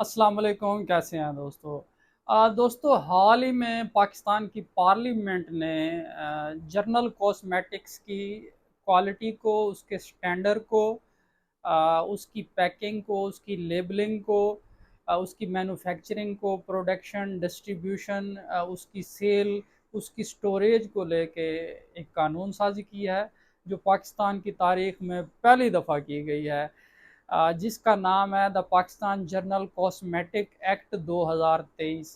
अस्सलाम वालेकुम, कैसे हैं दोस्तों। दोस्तों, हाल ही में पाकिस्तान की पार्लियामेंट ने जर्नल कॉस्मेटिक्स की क्वालिटी को, उसके स्टैंडर्ड को, उसकी पैकिंग को, उसकी लेबलिंग को, उसकी मैन्युफैक्चरिंग को, प्रोडक्शन, डिस्ट्रीब्यूशन, उसकी सेल, उसकी स्टोरेज को लेके एक कानून साजी की है, जो पाकिस्तान की तारीख में पहली दफ़ा की गई है, जिसका नाम है the Pakistan journal cosmetic act 2023।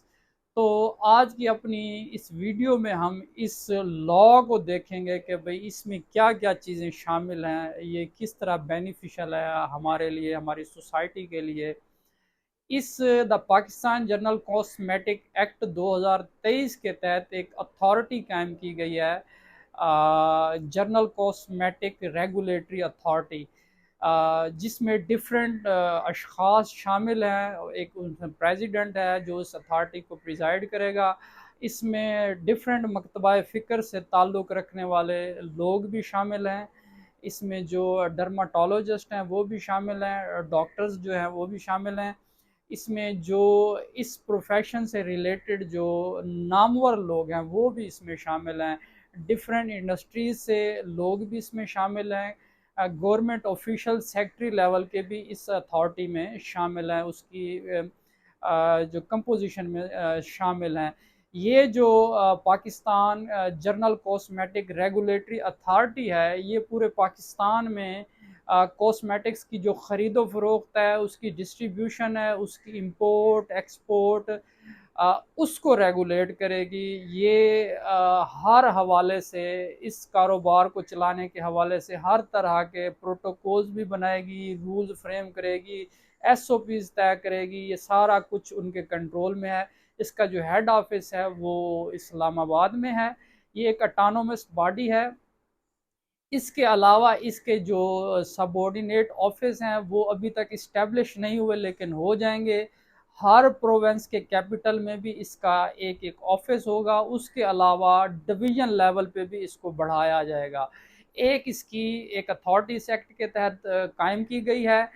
तो आज की अपनी इस वीडियो में हम इस लॉ को देखेंगे कि भाई इसमें क्या क्या चीज़ें शामिल हैं, ये किस तरह बेनिफिशियल है हमारे लिए, हमारी सोसाइटी के लिए। इस the Pakistan journal cosmetic act 2023 के तहत एक अथॉरिटी कायम की गई है, जर्नल कॉस्मेटिक रेगुलेटरी अथॉरिटी, जिसमें डिफरेंट अशखास शामिल हैं। एक उनमें प्रेसिडेंट है जो इस अथॉरिटी को प्रिजाइड करेगा। इसमें डिफरेंट मकतबा फ़िक्र से ताल्लुक़ रखने वाले लोग भी शामिल हैं। इसमें जो डर्माटोलॉजिस्ट हैं वो भी शामिल हैं, डॉक्टर्स जो हैं वो भी शामिल हैं। इसमें जो इस प्रोफेशन से रिलेटेड जो नामवर लोग हैं वो भी इसमें शामिल हैं। डिफरेंट इंडस्ट्रीज से लोग भी इसमें शामिल हैं। गवर्नमेंट ऑफिशियल सेक्रेटरी लेवल के भी इस अथॉरिटी में शामिल हैं, उसकी जो कंपोजिशन में शामिल हैं। ये जो Pakistan journal cosmetic regulatory authority है, ये पूरे पाकिस्तान में कॉस्मेटिक्स की जो ख़रीदो फ़रोख्त है, उसकी डिस्ट्रीब्यूशन है, उसकी इंपोर्ट एक्सपोर्ट, उसको रेगुलेट करेगी। ये हर हवाले से, इस कारोबार को चलाने के हवाले से हर तरह के प्रोटोकॉल्स भी बनाएगी, रूल्स फ्रेम करेगी, एसओपीज़ तय करेगी। ये सारा कुछ उनके कंट्रोल में है। इसका जो हेड ऑफिस है वो इस्लामाबाद में है। ये एक ऑटोनोमस बॉडी है। इसके अलावा इसके जो सबॉर्डिनेट ऑफिस हैं वो अभी तक इस्टेब्लिश नहीं हुए, लेकिन हो जाएंगे। हर प्रोविंस के कैपिटल में भी इसका एक एक ऑफिस होगा। उसके अलावा डिवीजन लेवल पे भी इसको बढ़ाया जाएगा। एक इसकी एक अथॉरिटीज एक्ट के तहत कायम की गई है।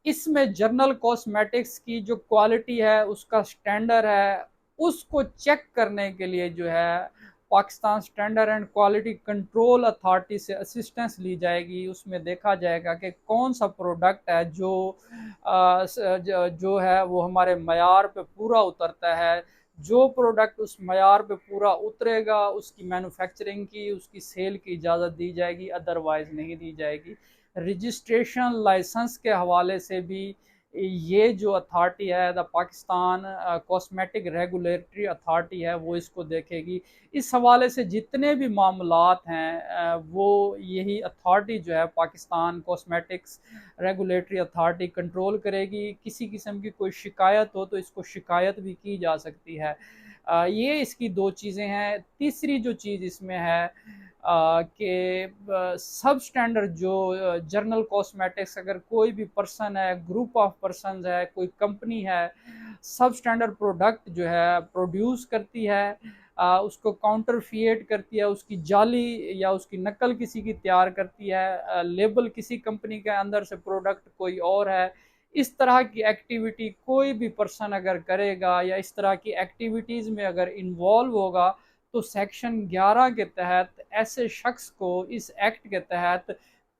इसमें जर्नल कॉस्मेटिक्स की जो क्वालिटी है, उसका स्टैंडर्ड है, उसको चेक करने के लिए जो है Pakistan standard and quality control authority से असिस्टेंस ली जाएगी। उसमें देखा जाएगा कि कौन सा प्रोडक्ट है जो है वो हमारे मयार पे पूरा उतरता है। जो प्रोडक्ट उस मयार पे पूरा उतरेगा उसकी मैन्युफैक्चरिंग की, उसकी सेल की इजाज़त दी जाएगी, अदरवाइज़ नहीं दी जाएगी। रजिस्ट्रेशन लाइसेंस के हवाले से भी ये जो अथॉरिटी है, the Pakistan cosmetic regulatory authority है, वो इसको देखेगी। इस हवाले से जितने भी मामलात हैं वो यही अथॉरिटी जो है Pakistan cosmetics regulatory authority control करेगी। किसी किस्म की कोई शिकायत हो तो इसको शिकायत भी की जा सकती है। ये इसकी दो चीज़ें हैं। तीसरी जो चीज़ इसमें है कि सब स्टैंडर्ड जो जर्नल कॉस्मेटिक्स, अगर कोई भी पर्सन है, ग्रुप ऑफ पर्सनस है, कोई कंपनी है, सब स्टैंडर्ड प्रोडक्ट जो है प्रोड्यूस करती है, उसको काउंटरफिएट करती है, उसकी जाली या उसकी नकल किसी की तैयार करती है, लेबल किसी कंपनी के अंदर से प्रोडक्ट कोई और है, इस तरह की एक्टिविटी कोई भी पर्सन अगर करेगा या इस तरह की एक्टिविटीज़ में अगर इन्वॉल्व होगा, तो सेक्शन 11 के तहत ऐसे शख्स को इस एक्ट के तहत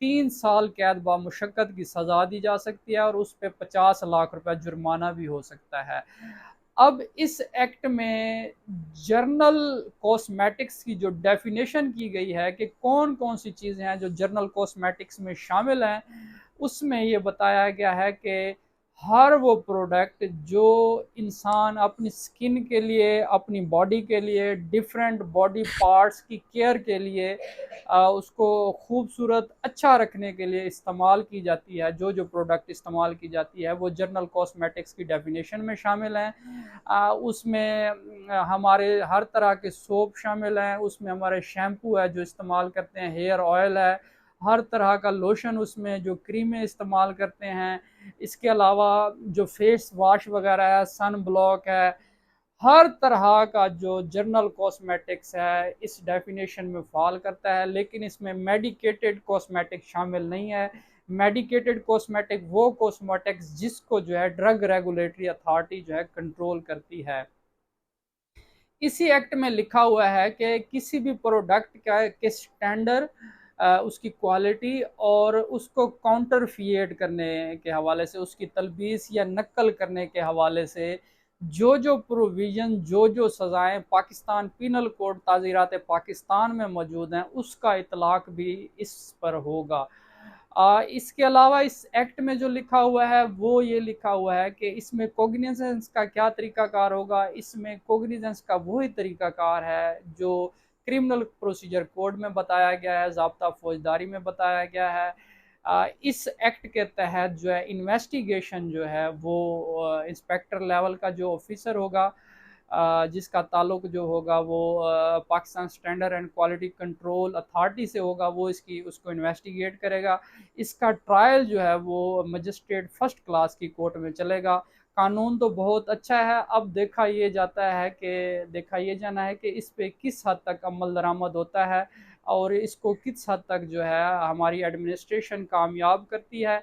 3 साल कैद बामुशक्कत की सज़ा दी जा सकती है और उस पर 50 लाख रुपए जुर्माना भी हो सकता है। अब इस एक्ट में जर्नल कॉस्मेटिक्स की जो डेफिनेशन की गई है कि कौन कौन सी चीज़ें हैं जो जर्नल कॉस्मेटिक्स में शामिल हैं, उसमें ये बताया गया है कि हर वो प्रोडक्ट जो इंसान अपनी स्किन के लिए, अपनी बॉडी के लिए, डिफरेंट बॉडी पार्ट्स की केयर के लिए, उसको खूबसूरत अच्छा रखने के लिए इस्तेमाल की जाती है, जो जो प्रोडक्ट इस्तेमाल की जाती है वो जर्नल कॉस्मेटिक्स की डेफिनेशन में शामिल हैं। उसमें हमारे हर तरह के सोप शामिल हैं, उसमें हमारे शैम्पू है जो इस्तेमाल करते हैं, हेयर ऑयल है, हर तरह का लोशन, उसमें जो क्रीमें इस्तेमाल करते हैं, इसके अलावा जो फेस वॉश वगैरह है, सन ब्लॉक है, हर तरह का जो जर्नल कॉस्मेटिक्स है इस डेफिनेशन में फॉल करता है। लेकिन इसमें मेडिकेटेड कॉस्मेटिक शामिल नहीं है। मेडिकेटेड कॉस्मेटिक वो कॉस्मेटिक्स जिसको जो है ड्रग रेगुलेटरी अथॉरिटी जो है कंट्रोल करती है। इसी एक्ट में लिखा हुआ है कि किसी भी प्रोडक्ट का के स्टैंडर्ड, उसकी क्वालिटी और उसको काउंटरफिएट करने के हवाले से, उसकी तलबीस या नकल करने के हवाले से जो जो प्रोविज़न, जो जो सज़ाएं पाकिस्तान पीनल कोड ताज़ीरात पाकिस्तान में मौजूद हैं, उसका इतलाक़ भी इस पर होगा। इसके अलावा इस एक्ट में जो लिखा हुआ है वो ये लिखा हुआ है कि इसमें कोग्निजेंस का क्या तरीकाकार होगा। इसमें कोग्निजेंस का वही तरीकाकार है जो क्रिमिनल प्रोसीजर कोड में बताया गया है, ज़ाब्ता फौजदारी में बताया गया है। इस एक्ट के तहत जो है इन्वेस्टिगेशन जो है वो इंस्पेक्टर लेवल का जो ऑफिसर होगा, जिसका ताल्लुक जो होगा वो Pakistan standard and quality control authority से होगा, वो इसकी उसको इन्वेस्टिगेट करेगा। इसका ट्रायल जो है वो मजिस्ट्रेट फर्स्ट क्लास की कोर्ट में चलेगा। कानून तो बहुत अच्छा है, अब देखा ये जाना है कि इस पे किस हद तक अमल दरामद होता है और इसको किस हद तक जो है हमारी एडमिनिस्ट्रेशन कामयाब करती है।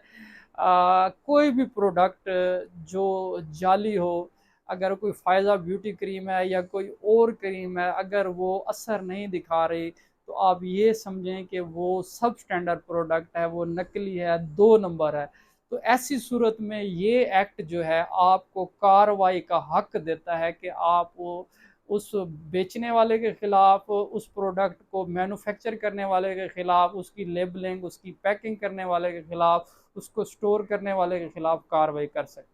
कोई भी प्रोडक्ट जो जाली हो, अगर कोई फ़ायदा ब्यूटी क्रीम है या कोई और क्रीम है, अगर वो असर नहीं दिखा रही तो आप ये समझें कि वो सब स्टैंडर्ड प्रोडक्ट है, वो नकली है, 2 नंबर है। तो ऐसी सूरत में ये एक्ट जो है आपको कार्रवाई का हक देता है कि आप वो उस बेचने वाले के खिलाफ, उस प्रोडक्ट को मैन्युफैक्चर करने वाले के खिलाफ, उसकी लेबलिंग, उसकी पैकिंग करने वाले के खिलाफ, उसको स्टोर करने वाले के खिलाफ कार्रवाई कर सकते हैं।